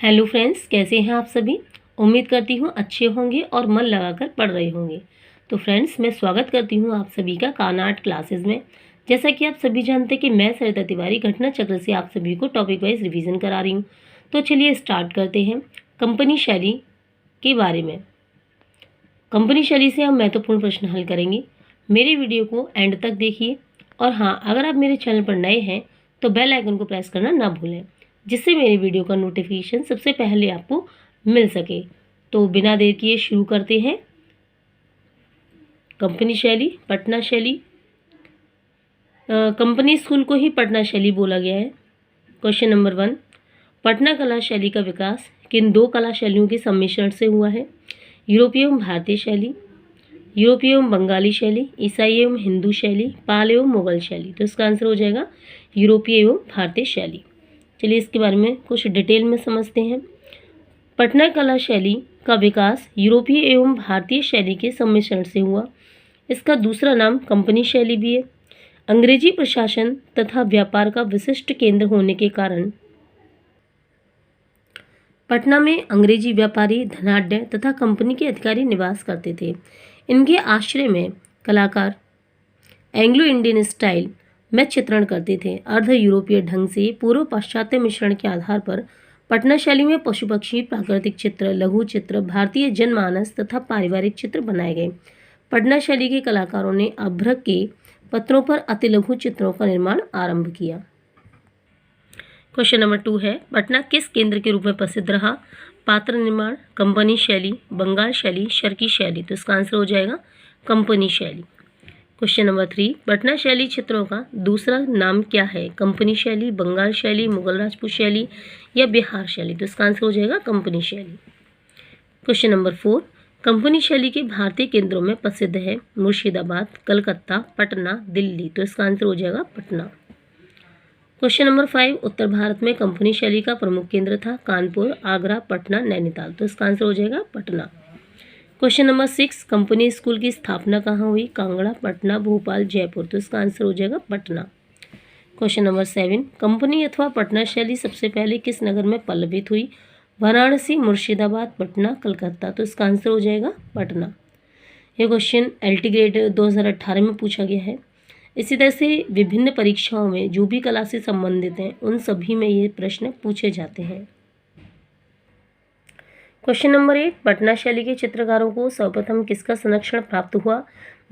Hello friends, कैसे हैं आप सभी। उम्मीद करती हूँ अच्छे होंगे और मन लगाकर पढ़ रहे होंगे। तो फ्रेंड्स, मैं स्वागत करती हूँ आप सभी का काना आर्ट क्लासेस में। जैसा कि आप सभी जानते हैं कि मैं सरिता तिवारी घटना चक्र से आप सभी को टॉपिक वाइज रिवीजन करा रही हूँ। तो चलिए स्टार्ट करते हैं कंपनी शैली के बारे में। कंपनी शैली से हम महत्वपूर्ण प्रश्न हल करेंगे। मेरे वीडियो को एंड तक देखिए और हाँ, अगर आप मेरे चैनल पर नए हैं तो बेल आइकन को प्रेस करना ना भूलें, जिससे मेरी वीडियो का नोटिफिकेशन सबसे पहले आपको मिल सके। तो बिना देर किए शुरू करते हैं। कंपनी शैली, पटना शैली। कंपनी स्कूल को ही पटना शैली बोला गया है। क्वेश्चन नंबर 1, पटना कला शैली का विकास किन दो कला शैलियों के सम्मिश्रण से हुआ है। यूरोपीय एवं भारतीय शैली, यूरोपीय एवं बंगाली शैली, ईसाई एवं हिंदू शैली, पाल एवं मुगल शैली। तो इसका आंसर हो जाएगा यूरोपीय एवं भारतीय शैली। चलिए इसके बारे में कुछ डिटेल में समझते हैं। पटना कला शैली का विकास यूरोपीय एवं भारतीय शैली के सम्मिश्रण से हुआ। इसका दूसरा नाम कंपनी शैली भी है। अंग्रेजी प्रशासन तथा व्यापार का विशिष्ट केंद्र होने के कारण पटना में अंग्रेजी व्यापारी, धनाढ्य तथा कंपनी के अधिकारी निवास करते थे। इनके आश्रय में कलाकार एंग्लो इंडियन स्टाइल में चित्रण करते थे। अर्ध यूरोपीय ढंग से पूर्व पाश्चात्य मिश्रण के आधार पर पटना शैली में पशु पक्षी, प्राकृतिक चित्र, लघु चित्र, भारतीय जनमानस तथा पारिवारिक चित्र बनाए गए। पटना शैली के कलाकारों ने अभ्रक के पत्रों पर अति लघु चित्रों का निर्माण आरंभ किया। क्वेश्चन नंबर 2 है, पटना किस केंद्र के रूप में प्रसिद्ध रहा। पात्र निर्माण, कंपनी शैली, बंगाल शैली, शर्की शैली। तो इसका आंसर हो जाएगा कंपनी शैली। क्वेश्चन नंबर 3, पटना शैली चित्रों का दूसरा नाम क्या है। कंपनी शैली, बंगाल शैली, मुगल राजपूत शैली या बिहार शैली। तो इसका आंसर हो जाएगा कंपनी शैली। क्वेश्चन नंबर 4, कंपनी शैली के भारतीय केंद्रों में प्रसिद्ध है मुर्शिदाबाद, कलकत्ता, पटना, दिल्ली। तो इसका आंसर हो जाएगा पटना। क्वेश्चन नंबर 5, उत्तर भारत में कंपनी शैली का प्रमुख केंद्र था कानपुर, आगरा, पटना, नैनीताल। तो इसका आंसर हो जाएगा Patna. Question number 6, company school की स्थापना कहाँ हुई। कांगड़ा, पटना, भोपाल, जयपुर। तो इसका आंसर हो जाएगा पटना। क्वेश्चन नंबर 7, कंपनी अथवा पटना शैली सबसे पहले किस नगर में पल्लवित हुई। वाराणसी, मुर्शिदाबाद, पटना, कलकत्ता। तो इसका आंसर हो जाएगा पटना। यह क्वेश्चन LT ग्रेड 2018 में पूछा गया है। इसी तरह से विभिन्न परीक्षाओं में जो भी कला से संबंधित हैं उन सभी में ये प्रश्न पूछे जाते हैं। क्वेश्चन नंबर 8, पटना शैली के चित्रकारों को सर्वप्रथम किसका संरक्षण प्राप्त हुआ।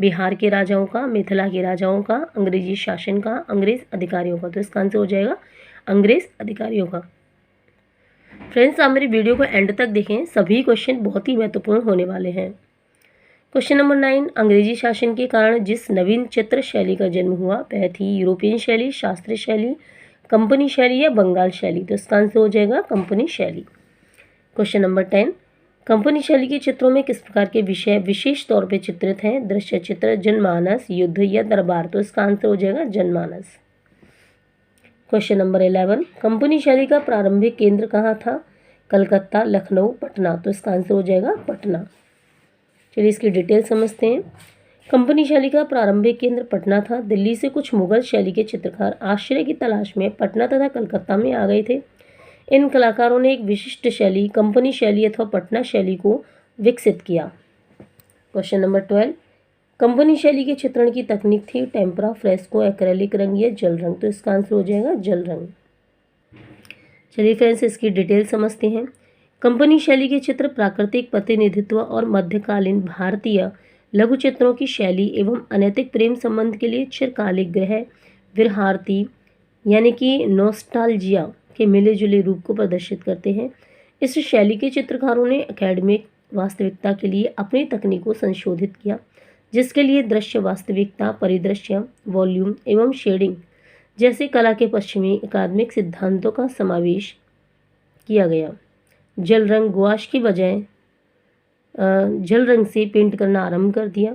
बिहार के राजाओं का, मिथिला के राजाओं का, अंग्रेजी शासन का, अंग्रेज अधिकारियों का। तो इसका आंसर हो जाएगा अंग्रेज अधिकारियों का। फ्रेंड्स, आप मेरी वीडियो को एंड तक देखें, सभी क्वेश्चन बहुत ही महत्वपूर्ण होने वाले हैं। क्वेश्चन नंबर 9, अंग्रेजी शासन के कारण जिस नवीन चित्र शैली का जन्म हुआ वह थी यूरोपियन शैली, शास्त्रीय शैली, कंपनी शैली या बंगाल शैली। तो इसका आंसर हो जाएगा कंपनी शैली। क्वेश्चन नंबर 10, कंपनी शैली के चित्रों में किस प्रकार के विषय विशेष तौर पर चित्रित हैं। दृश्य चित्र, जनमानस, युद्ध या दरबार। तो इसका आंसर हो जाएगा जनमानस। क्वेश्चन नंबर 11, कंपनी शैली का प्रारंभिक केंद्र कहाँ था। कलकत्ता, लखनऊ, पटना। तो इसका आंसर हो जाएगा पटना। चलिए इसकी डिटेल समझते हैं। कंपनी शैली का प्रारंभिक केंद्र पटना था। दिल्ली से कुछ मुगल शैली के चित्रकार आश्रय की तलाश में पटना तथा कलकत्ता में आ गए थे। इन कलाकारों ने एक विशिष्ट शैली कंपनी शैली अथवा पटना शैली को विकसित किया। क्वेश्चन नंबर 12, कंपनी शैली के चित्रण की तकनीक थी टेम्परा, फ्रेस्को, एक्रेलिक रंग या जल रंग। तो इसका आंसर हो जाएगा जल रंग। चलिए फ्रेंड्स, इसकी डिटेल समझते हैं। कंपनी शैली के चित्र प्राकृतिक प्रतिनिधित्व और मध्यकालीन भारतीय लघु चित्रों की शैली एवं अनैतिक प्रेम संबंध के लिए चिरकालिक ग्रह विरहार्थी यानी कि नोस्टाल्जिया के मिले जुले रूप को प्रदर्शित करते हैं। इस शैली के चित्रकारों ने एकेडमिक वास्तविकता के लिए अपनी तकनीक को संशोधित किया, जिसके लिए दृश्य वास्तविकता, परिदृश्य, वॉल्यूम एवं शेडिंग जैसे कला के पश्चिमी अकादमिक सिद्धांतों का समावेश किया गया। जल रंग गुआश की बजाय जल रंग से पेंट करना आरंभ कर दिया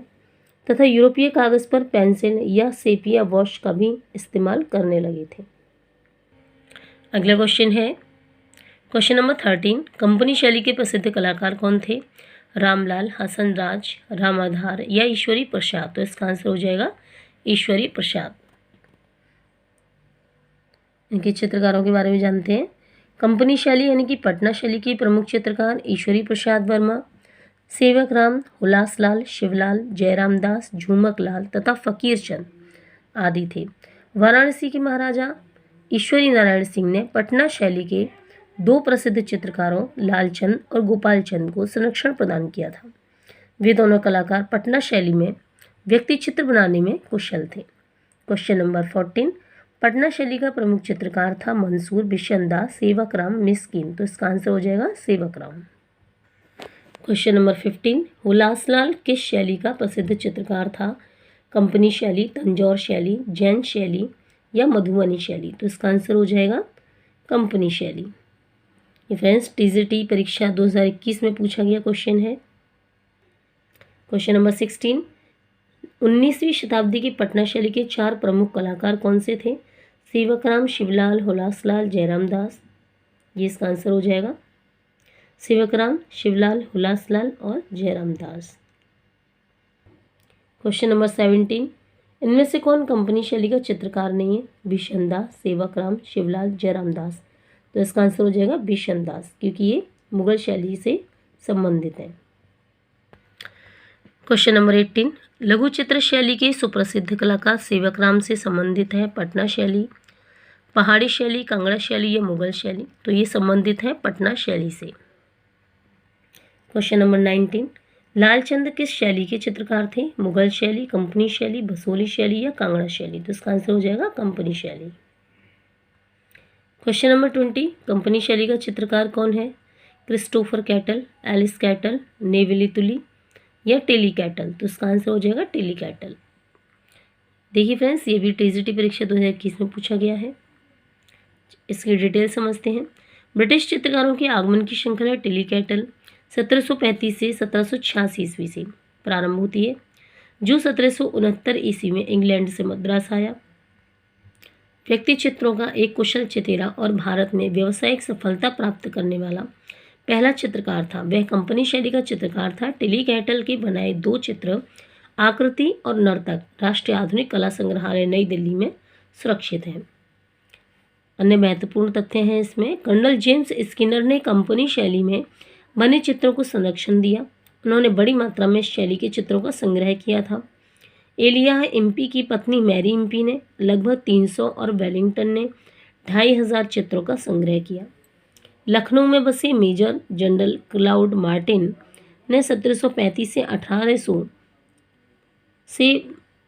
तथा यूरोपीय कागज पर पेंसिल या सेपिया वॉश का भी इस्तेमाल करने लगे थे। अगला क्वेश्चन है क्वेश्चन नंबर 13, कंपनी शैली के प्रसिद्ध कलाकार कौन थे। रामलाल, हसन राज, रामाधार या ईश्वरी प्रसाद। तो इसका आंसर हो जाएगा ईश्वरी प्रसाद। इनके चित्रकारों के बारे में जानते हैं। कंपनी शैली यानी कि पटना शैली के प्रमुख चित्रकार ईश्वरी प्रसाद वर्मा, सेवक राम, हुलासलाल, शिवलाल, जयराम दास, झूमक लाल तथा फकीर चंद आदि थे। वाराणसी के महाराजा ईश्वरी नारायण सिंह ने पटना शैली के 2 प्रसिद्ध चित्रकारों लालचंद और गोपाल चंद को संरक्षण प्रदान किया था। वे दोनों कलाकार पटना शैली में व्यक्ति चित्र बनाने में कुशल थे। क्वेश्चन नंबर 14, पटना शैली का प्रमुख चित्रकार था मंसूर, बिशनदास, सेवक राम, मिस्कीन। तो इसका आंसर हो जाएगा सेवक राम। क्वेश्चन नंबर 15, हुलासलाल किस शैली का प्रसिद्ध चित्रकार था? कंपनी शैली, तंजौर शैली, जैन शैली या मधुबनी शैली। तो इसका आंसर हो जाएगा कंपनी शैली। ये फ्रेंड्स टीजीटी परीक्षा 2021 में पूछा गया क्वेश्चन है। क्वेश्चन नंबर 16, 19वीं शताब्दी की पटना शैली के 4 प्रमुख कलाकार कौन से थे? सेवक राम, शिवलाल, हुलासलाल, जयराम दास। ये इसका आंसर हो जाएगा सेवक राम, शिवलाल, हुलासलाल और जयराम दास। क्वेश्चन नंबर 17, इनमें से कौन कंपनी शैली का चित्रकार नहीं है? बिशनदास, सेवक राम, शिवलाल, जयराम दास। तो इसका आंसर हो जाएगा बिशनदास, क्योंकि ये मुगल शैली से संबंधित है। क्वेश्चन नंबर 18, लघु चित्र शैली के सुप्रसिद्ध कलाकार सेवक राम से संबंधित है पटना शैली, पहाड़ी शैली, कांगड़ा शैली या मुगल शैली। तो ये संबंधित है पटना शैली से। क्वेश्चन नंबर 19, लालचंद किस शैली के चित्रकार थे? मुगल शैली, कंपनी शैली, भसोली शैली या कांगड़ा शैली। तो इसका आंसर हो जाएगा कंपनी शैली। क्वेश्चन नंबर 20, कंपनी शैली का चित्रकार कौन है? क्रिस्टोफर कैटल, एलिस कैटल, नेविली तुली या टेली कैटल। तो इसका आंसर हो जाएगा टेली कैटल। देखिए फ्रेंड्स, ये भी टीजीटी परीक्षा 2021 में पूछा गया है। इसकी डिटेल समझते हैं। ब्रिटिश चित्रकारों के आगमन की श्रृंखला टेली कैटल 1735 से 1786 ईस्वी से प्रारंभ होती है, जो 1769 ईस्वी में इंग्लैंड से मद्रास आया। व्यक्ति चित्रों का एक कुशल चितेरा और भारत में व्यावसायिक सफलता प्राप्त करने वाला पहला चित्रकार था। वह कंपनी शैली का चित्रकार था। टेली कैटल के बनाए 2 चित्र आकृति और नर्तक राष्ट्रीय आधुनिक कला संग्रहालय नई दिल्ली में सुरक्षित हैं। अन्य महत्वपूर्ण तथ्य हैं इसमें। कर्नल जेम्स स्किनर ने कंपनी शैली में बने चित्रों को संरक्षण दिया। उन्होंने बड़ी मात्रा में शैली के चित्रों का संग्रह किया था। एलिया इम्पी की पत्नी मैरी इम्पी ने लगभग 300 और वेलिंगटन ने 2500 चित्रों का संग्रह किया। लखनऊ में बसे मेजर जनरल क्लाउड मार्टिन ने 1735 से 1800 से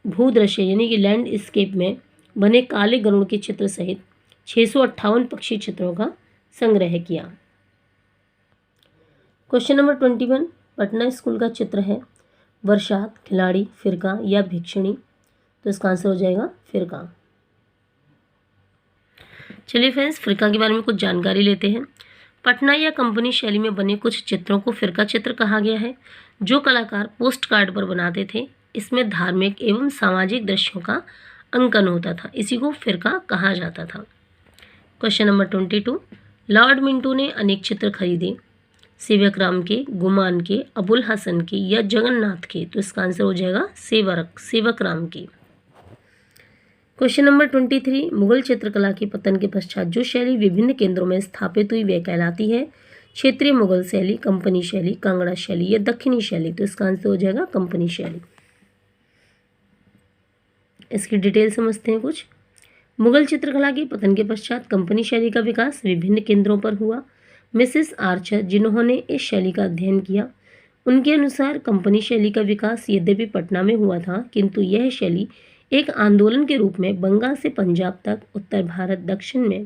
भूदृश्य यानी कि लैंडस्केप में बने काले गरुड़ के चित्र सहित 658 पक्षी चित्रों का संग्रह किया। क्वेश्चन नंबर 21, पटना स्कूल का चित्र है वर्षात, खिलाड़ी, फिरका या भिक्षुणी। तो इसका आंसर हो जाएगा फिरका। चलिए फ्रेंड्स, फिरका के बारे में कुछ जानकारी लेते हैं। पटना या कंपनी शैली में बने कुछ चित्रों को फिरका चित्र कहा गया है, जो कलाकार पोस्ट कार्ड पर बनाते थे। इसमें धार्मिक एवं सामाजिक दृश्यों का अंकन होता था, इसी को फिरका कहा जाता था। क्वेश्चन नंबर 22, लॉर्ड मिंटो ने अनेक चित्र खरीदे, सेवक राम के, गुमान के, अबुल हसन के या जगन्नाथ के। तो इसका आंसर हो जाएगा सेवक राम के। क्वेश्चन नंबर 23, मुगल चित्रकला के पतन के पश्चात जो शैली विभिन्न केंद्रों में स्थापित हुई वह कहलाती है क्षेत्रीय मुगल शैली, कंपनी शैली, कांगड़ा शैली या दक्षिणी शैली। तो इसका आंसर हो जाएगा कंपनी शैली। इसकी डिटेल समझते हैं कुछ। मुगल चित्रकला के पतन के पश्चात कंपनी शैली का विकास विभिन्न केंद्रों पर हुआ। मिसेस आर्चर, जिन्होंने इस शैली का अध्ययन किया, उनके अनुसार कंपनी शैली का विकास यद्यपि पटना में हुआ था, किंतु यह शैली एक आंदोलन के रूप में बंगाल से पंजाब तक, उत्तर भारत, दक्षिण में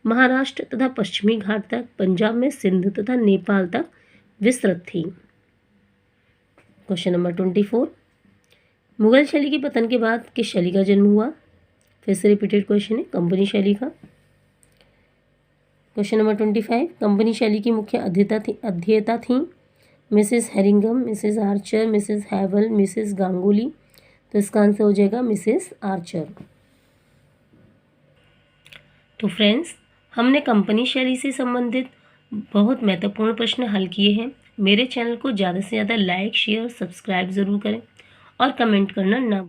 महाराष्ट्र तथा पश्चिमी घाट तक, पंजाब में सिंध तथा नेपाल तक विस्तृत थी। क्वेश्चन नंबर 24, मुगल शैली के पतन के बाद किस शैली का जन्म हुआ? फिर से रिपीटेड क्वेश्चन है, कंपनी शैली का। क्वेश्चन नंबर 25, कंपनी शैली की मुख्य अध्येता थी Mrs Herringham, Mrs Archer, Mrs Havell, Mrs Ganguly. तो इसका आंसर हो जाएगा मिसेस आर्चर। तो फ्रेंड्स, हमने कंपनी शैली से संबंधित बहुत महत्वपूर्ण प्रश्न हल किए हैं। मेरे चैनल को ज़्यादा से ज़्यादा लाइक, शेयर, सब्सक्राइब ज़रूर करें और कमेंट करना ना